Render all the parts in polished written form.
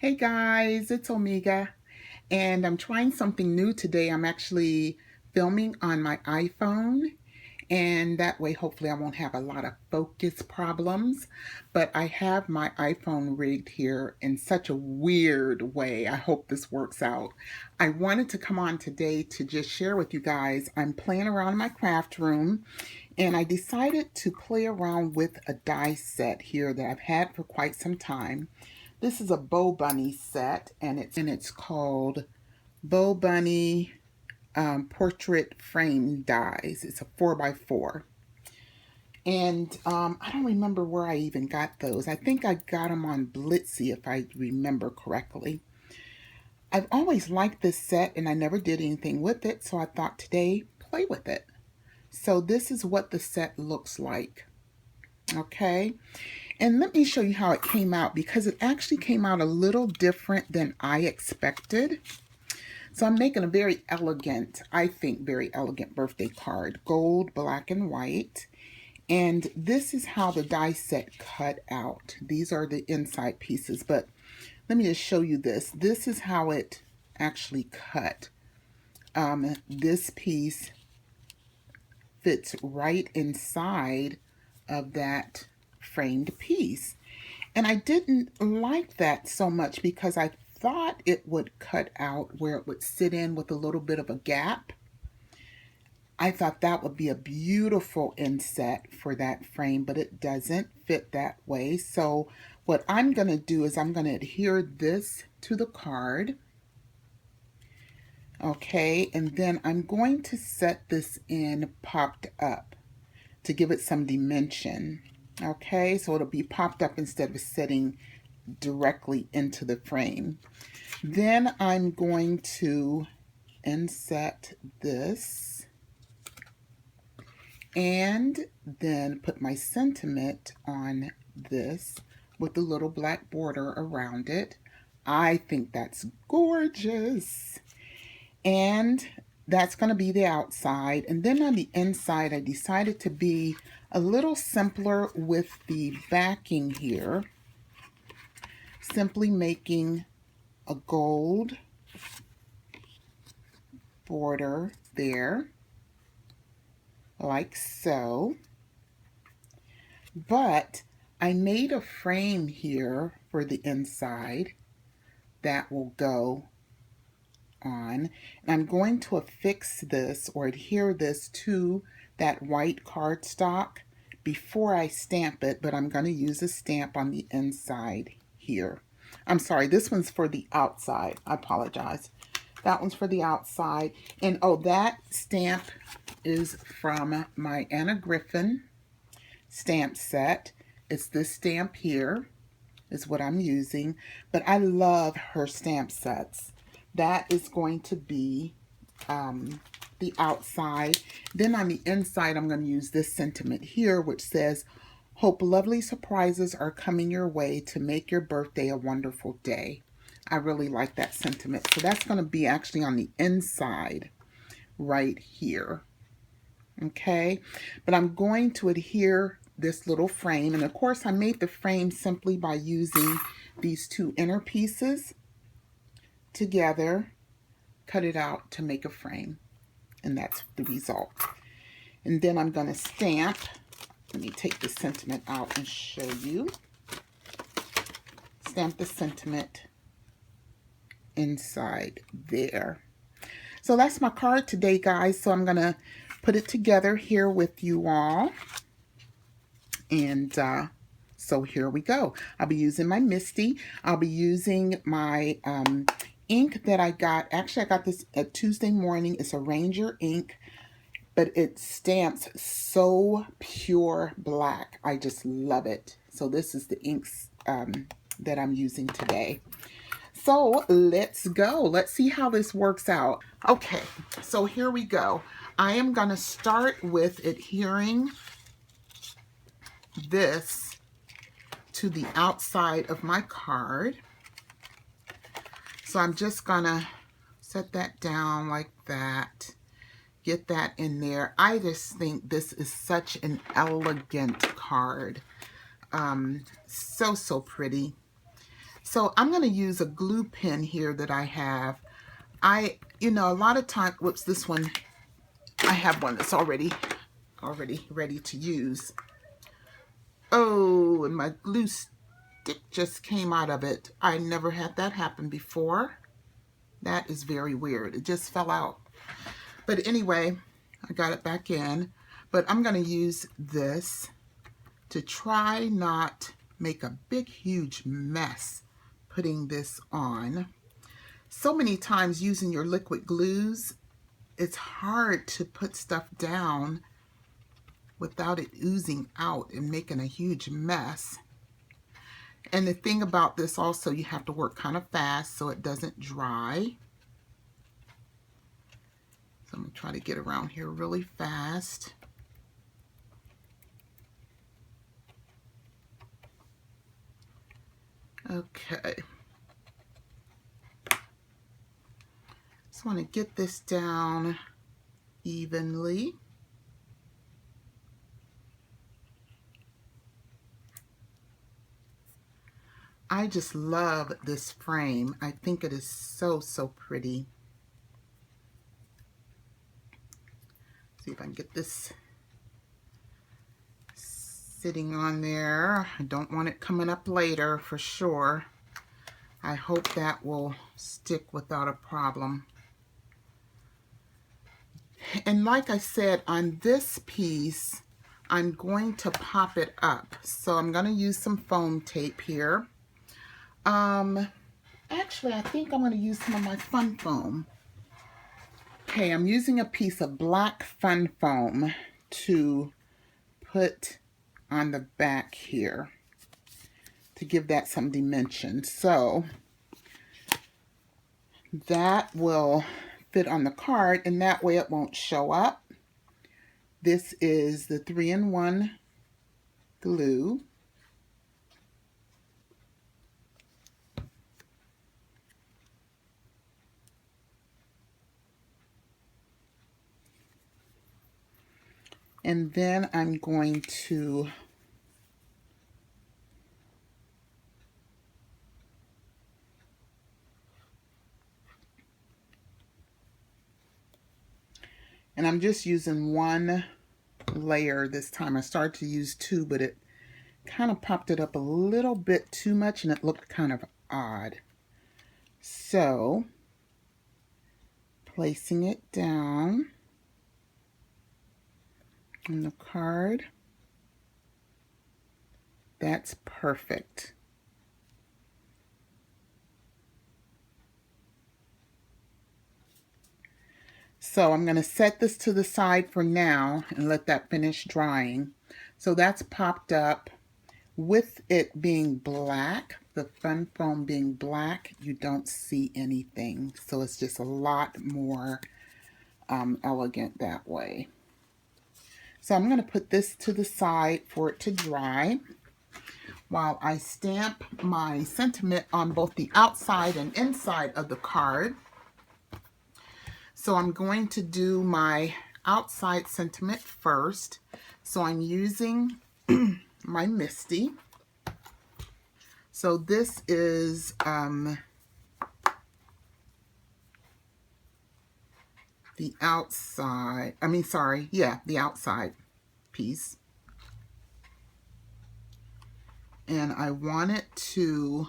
Hey guys, it's Omega, and I'm trying something new today. I'm actually filming on my iPhone, and that way, hopefully, I won't have a lot of focus problems. But I have my iPhone rigged here in such a weird way. I hope this works out. I wanted to come on today to just share with you guys. I'm playing around in my craft room, and I decided to play around with a die set here that I've had for quite some time. This is a Bow Bunny set, and it's called Bow Bunny Portrait Frame Dies. It's a 4x4. And I don't remember where I even got those. I think I got them on Blitsy, if I remember correctly. I've always liked this set, and I never did anything with it, so I thought today, play with it. So this is what the set looks like. Okay, and let me show you how it came out, because it actually came out a little different than I expected. So I'm making a very elegant, I think very elegant birthday card, gold, black, and white. And this is how the die set cut out. These are the inside pieces, but let me just show you this. This is how it actually cut. This piece fits right inside of that framed piece. And I didn't like that so much because I thought it would cut out where it would sit in with a little bit of a gap. I thought that would be a beautiful inset for that frame, but it doesn't fit that way. So what I'm going to do is I'm going to adhere this to the card. Okay, and then I'm going to set this in popped up to give it some dimension. Okay, so it'll be popped up instead of sitting directly into the frame. Then I'm going to inset this and then put my sentiment on this with a little black border around it. I think that's gorgeous. And that's going to be the outside. And then on the inside, I decided to be a little simpler with the backing here. Simply making a gold border there, like so. But I made a frame here for the inside that will go on, and I'm going to affix this or adhere this to that white cardstock before I stamp it, but I'm going to use a stamp on the inside here. I'm sorry, this one's for the outside. I apologize. That one's for the outside. And oh, that stamp is from my Anna Griffin stamp set. It's this stamp here is what I'm using, but I love her stamp sets. That is going to be the outside. Then on the inside, I'm going to use this sentiment here, which says, "Hope lovely surprises are coming your way to make your birthday a wonderful day." I really like that sentiment. So that's going to be actually on the inside right here. Okay, but I'm going to adhere this little frame. And of course, I made the frame simply by using these two inner pieces together, cut it out to make a frame, and that's the result. And then I'm going to stamp. Let me take the sentiment out and show you. Stamp the sentiment inside there. So that's my card today, guys. So I'm going to put it together here with you all. And so here we go. I'll be using my Misty. I'll be using my ink that I got. Actually, I got this at Tuesday morning. It's a Ranger ink, but it stamps so pure black. I just love it. So this is the inks that I'm using today. So let's go. Let's see how this works out. Okay, so here we go. I am going to start with adhering this to the outside of my card. So I'm just gonna set that down like that, get that in there. I just think this is such an elegant card. So pretty. So I'm going to use a glue pen here that I have. A lot of time, whoops, this one, I have one that's already ready to use. Oh, and my glue stick just came out of it. I never had that happen before. That is very weird. It just fell out. But anyway, I got it back in. But I'm going to use this to try not make a big, huge mess putting this on. So many times using your liquid glues, it's hard to put stuff down without it oozing out and making a huge mess. And the thing about this also, you have to work kind of fast so it doesn't dry. So I'm going to try to get around here really fast. Okay. Just want to get this down evenly. I just love this frame. I think it is so, so pretty. See if I can get this sitting on there. I don't want it coming up later for sure. I hope that will stick without a problem. And like I said, on this piece, I'm going to pop it up. So I'm going to use some foam tape here. Actually, I think I'm going to use some of my fun foam. Okay, I'm using a piece of black fun foam to put on the back here to give that some dimension. So that will fit on the card, and that way it won't show up. This is the 3-in-1 glue. And then I'm going to I'm just using one layer this time. I started to use two, but it kind of popped it up a little bit too much and it looked kind of odd. So, placing it down on the card. That's perfect. So I'm going to set this to the side for now and let that finish drying. So that's popped up. With it being black, the fun foam being black, you don't see anything. So it's just a lot more elegant that way. So I'm going to put this to the side for it to dry while I stamp my sentiment on both the outside and inside of the card. So I'm going to do my outside sentiment first. So I'm using my Misty. So this is the outside, the outside piece. And I want it to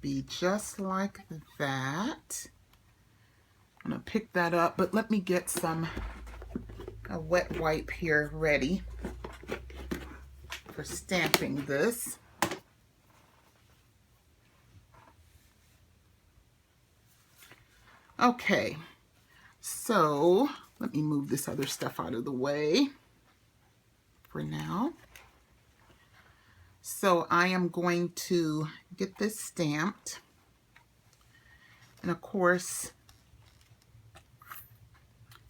be just like that. I'm going to pick that up, but let me get a wet wipe here ready for stamping this. Okay, so let me move this other stuff out of the way for now. So I am going to get this stamped. And of course,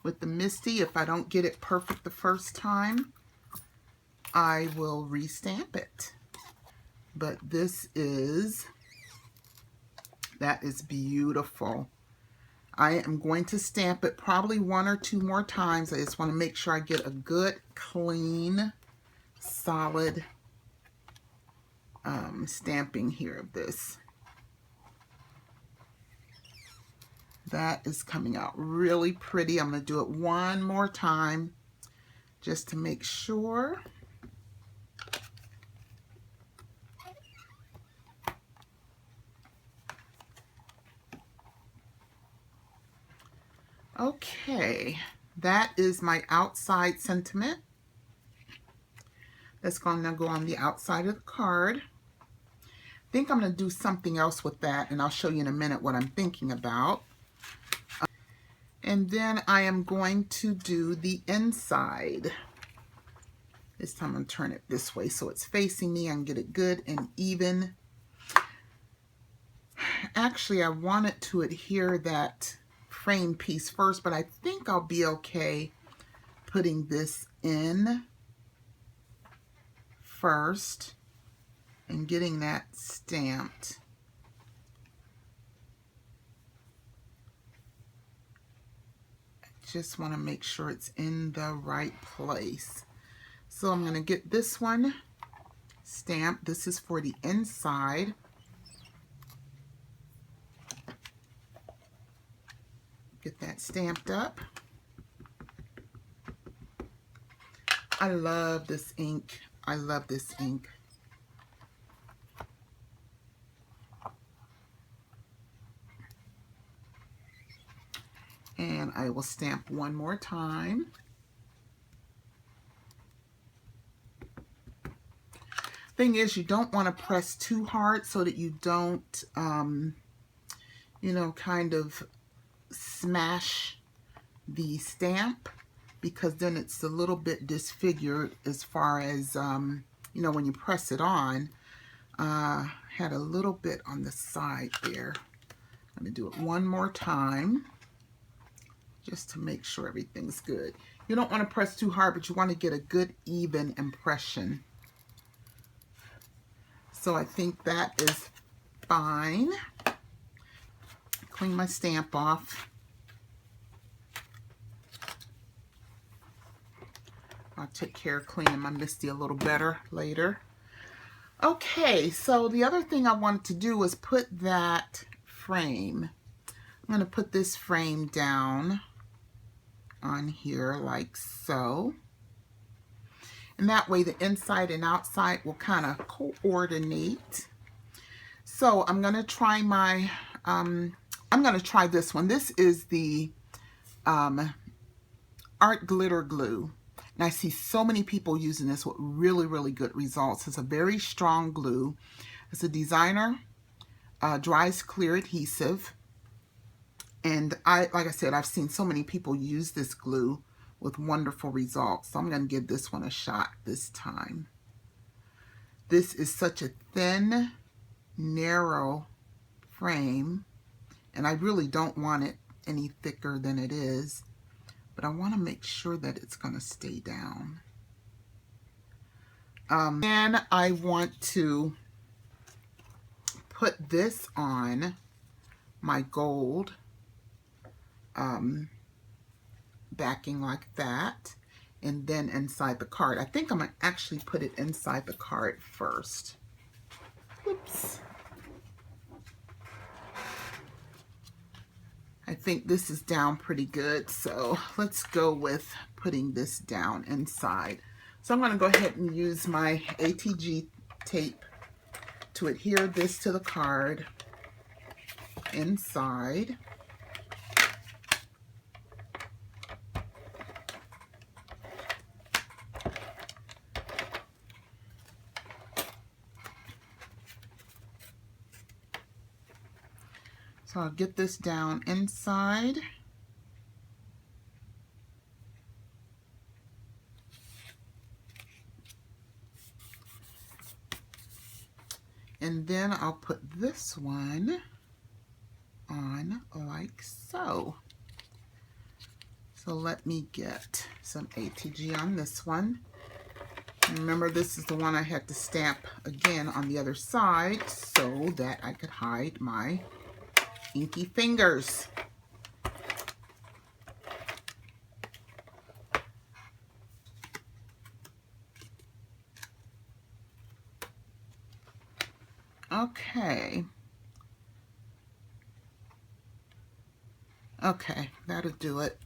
with the Misty, if I don't get it perfect the first time, I will restamp it. But that is beautiful. I am going to stamp it probably 1 or 2 more times. I just want to make sure I get a good, clean solid stamping here of this. That is coming out really pretty. I'm going to do it one more time just to make sure. Okay, that is my outside sentiment. That's going to go on the outside of the card. I think I'm going to do something else with that, and I'll show you in a minute what I'm thinking about. And then I am going to do the inside. This time I'm going to turn it this way so it's facing me and get it good and even. Actually, I wanted to adhere that frame piece first, but I think I'll be okay putting this in first and getting that stamped. Just want to make sure it's in the right place. So I'm going to get this one stamped. This is for the inside. Get that stamped up. I love this ink. I love this ink. And I will stamp one more time. Thing is, you don't want to press too hard so that you don't, you know, kind of smash the stamp, because then it's a little bit disfigured as far as, you know, when you press it on. Had a little bit on the side there. I'm going to do it one more time just to make sure everything's good. You don't want to press too hard, but you want to get a good even impression. So I think that is fine. Clean my stamp off. I'll take care of cleaning my MISTI a little better later. Okay, so the other thing I wanted to do was put that frame. I'm going to put this frame down on here like so. And that way the inside and outside will kind of coordinate. So I'm going to try my, I'm going to try this one. This is the Art Glitter Glue. And I see so many people using this with really, really good results. It's a very strong glue. It's a designer dries clear adhesive. And like I said, I've seen so many people use this glue with wonderful results. So I'm going to give this one a shot this time. This is such a thin, narrow frame, and I really don't want it any thicker than it is, but I want to make sure that it's going to stay down. Then I want to put this on my gold backing like that, and then inside the card. I think I'm going to actually put it inside the card first. Oops. I think this is down pretty good, so let's go with putting this down inside. So I'm going to go ahead and use my ATG tape to adhere this to the card inside. So I'll get this down inside. And then I'll put this one on like so. So let me get some ATG on this one. Remember, this is the one I had to stamp again on the other side so that I could hide my inky fingers. Okay. Okay, that'll do it.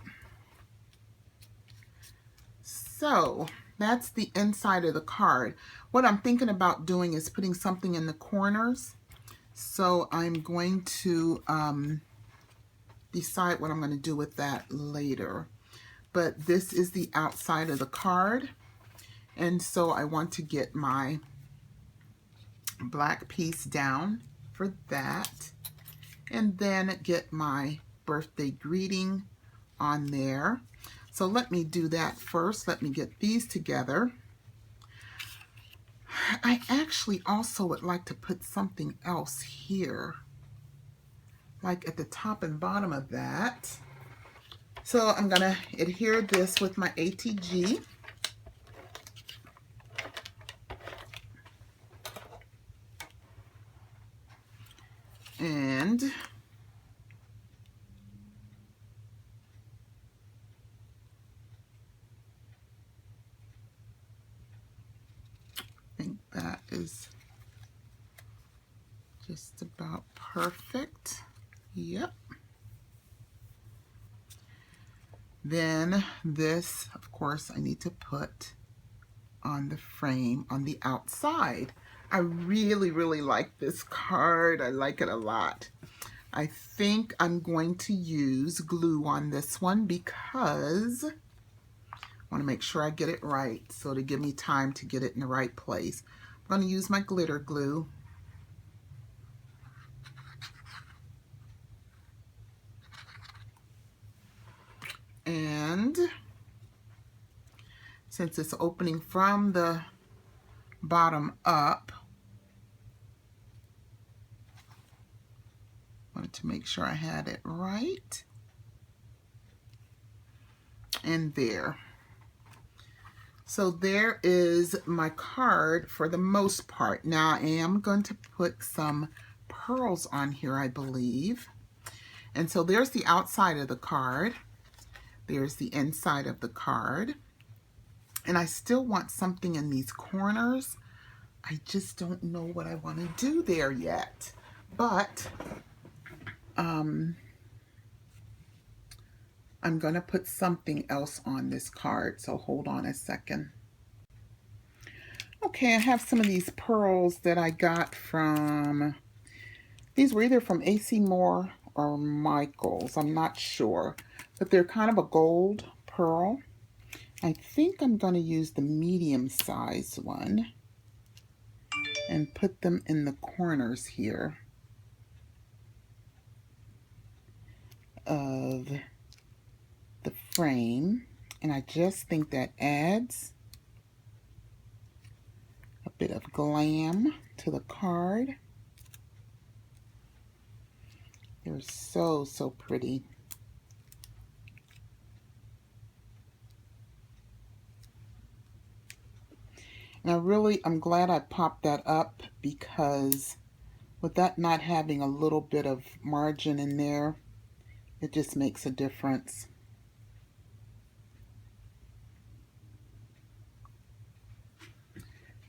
So that's the inside of the card. What I'm thinking about doing is putting something in the corners. So I'm going to decide what I'm going to do with that later. But this is the outside of the card. And so I want to get my black piece down for that. And then get my birthday greeting on there. So let me do that first. Let me get these together. I actually also would like to put something else here, like at the top and bottom of that. So I'm going to adhere this with my ATG. And I think that is just about perfect. Yep. Then this, of course, I need to put on the frame on the outside. I really, really like this card. I like it a lot. I think I'm going to use glue on this one because I want to make sure I get it right, so to give me time to get it in the right place. I'm going to use my glitter glue. And since it's opening from the bottom up, I wanted to make sure I had it right. And there. So there is my card for the most part. Now I am going to put some pearls on here, I believe. And so there's the outside of the card. There's the inside of the card. And I still want something in these corners. I just don't know what I want to do there yet. But I'm going to put something else on this card. So hold on a second. Okay, I have some of these pearls that I got from, these were either from AC Moore or Michaels. I'm not sure. But they're kind of a gold pearl. I think I'm going to use the medium size one and put them in the corners here of the frame. And I just think that adds a bit of glam to the card. They're so, so pretty. And I'm glad I popped that up, because with that not having a little bit of margin in there, it just makes a difference.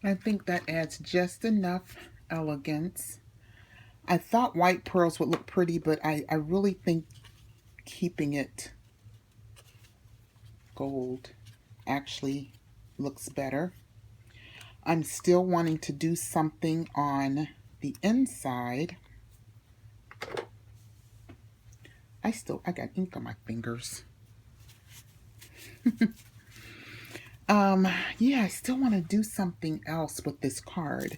I think that adds just enough elegance. I thought white pearls would look pretty, but I really think keeping it gold actually looks better. I'm still wanting to do something on the inside. I got ink on my fingers. Yeah, I still want to do something else with this card.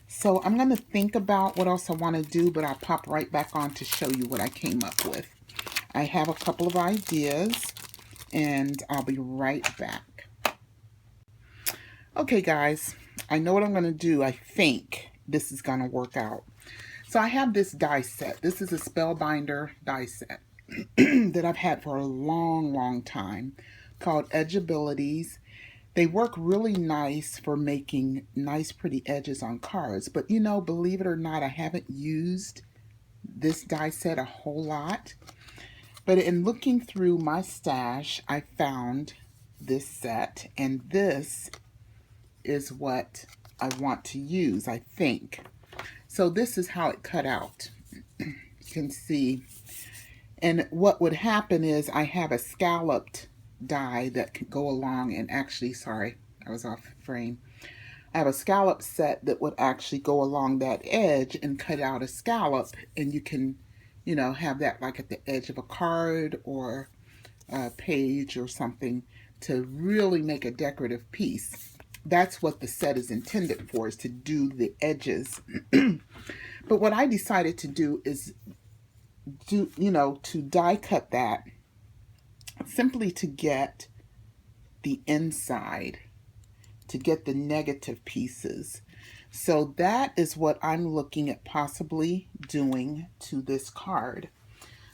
So I'm going to think about what else I want to do, but I'll pop right back on to show you what I came up with. I have a couple of ideas, and I'll be right back. Okay, guys, I know what I'm going to do. I think this is going to work out. So I have this die set. This is a Spellbinder die set that I've had for a long, long time, called Edgeabilities. They work really nice for making nice, pretty edges on cards. But, you know, believe it or not, I haven't used this die set a whole lot. But in looking through my stash, I found this set. And this is what I want to use, I think. So this is how it cut out. You can see. And what would happen is I have a scalloped die that could go along and actually, sorry, I was off frame. I have a scallop set that would actually go along that edge and cut out a scallop, and you can, you know, have that like at the edge of a card or a page or something to really make a decorative piece. That's what the set is intended for, is to do the edges. But what I decided to do is to die cut that simply to get the inside, to get the negative pieces. So that is what I'm looking at possibly doing to this card.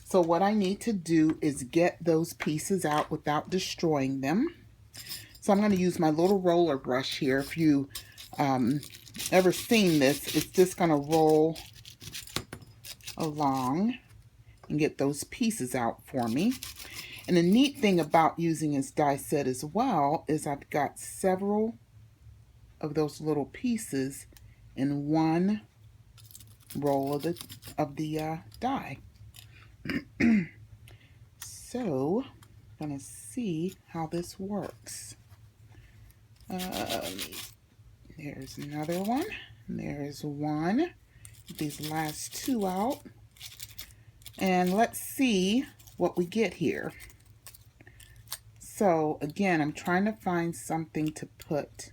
So what I need to do is get those pieces out without destroying them. So I'm going to use my little roller brush here. If you ever seen this, it's just going to roll along and get those pieces out for me. And the neat thing about using this die set as well is I've got several of those little pieces in one roll of the die. So I'm going to see how this works. There's another one. There's one. Get these last two out. And let's see what we get here. So again, I'm trying to find something to put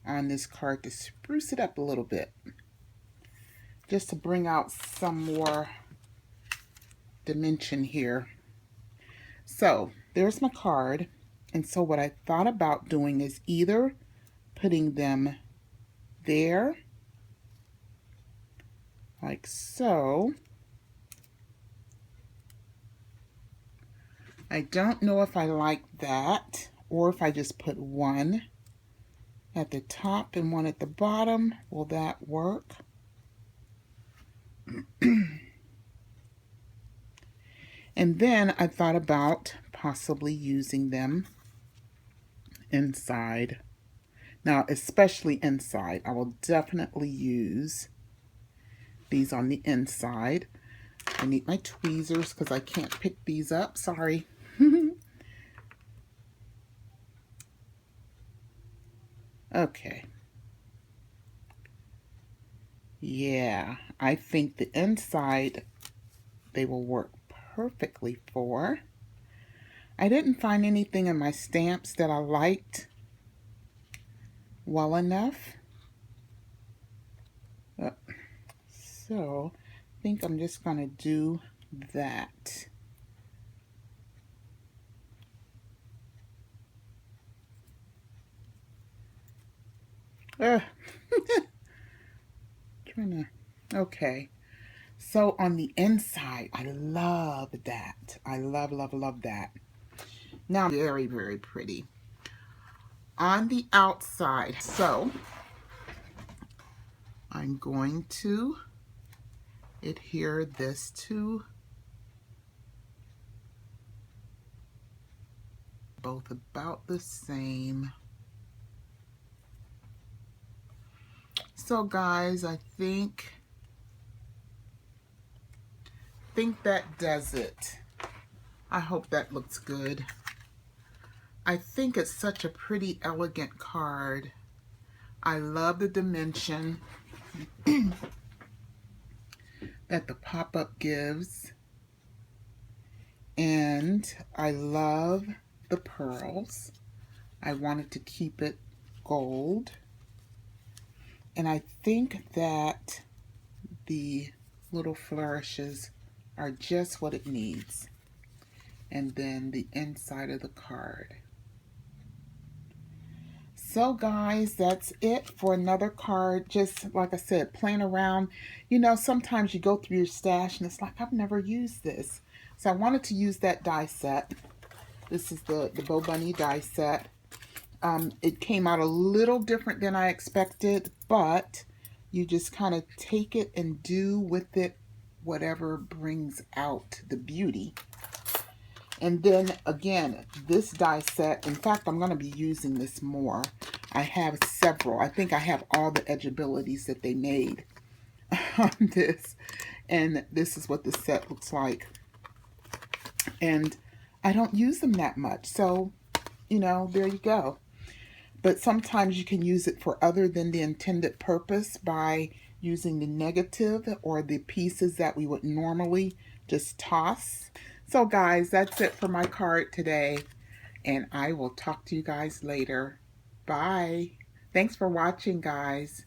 on this card to spruce it up a little bit, just to bring out some more dimension here. So there's my card, and so what I thought about doing is either putting them there like so. I don't know if I like that, or if I just put one at the top and one at the bottom. Will that work? And then I thought about possibly using them inside. Now, especially inside, I will definitely use these on the inside. I need my tweezers because I can't pick these up. Sorry. Okay. Yeah, I think the inside they will work perfectly for. I didn't find anything in my stamps that I liked well enough. So I think I'm just going to do that. Okay. So on the inside, I love that. I love, love, love that. Now, very, very pretty. On the outside, so I'm going to adhere this to both about the same. So guys, I think that does it. I hope that looks good. I think it's such a pretty, elegant card. I love the dimension that the pop-up gives. And I love the pearls. I wanted to keep it gold. And I think that the little flourishes are just what it needs. And then the inside of the card. So guys, that's it for another card. Just like I said, playing around. You know, sometimes you go through your stash and it's like, I've never used this. So I wanted to use that die set. This is the Bo Bunny die set. It came out a little different than I expected, but you just kind of take it and do with it whatever brings out the beauty. And then again, this die set, in fact, I'm going to be using this more. I have several. I think I have all the edgeabilities that they made on this. And this is what the set looks like. And I don't use them that much. So, there you go. But sometimes you can use it for other than the intended purpose by using the negative or the pieces that we would normally just toss. So guys, that's it for my card today, and I will talk to you guys later. Bye. Thanks for watching, guys.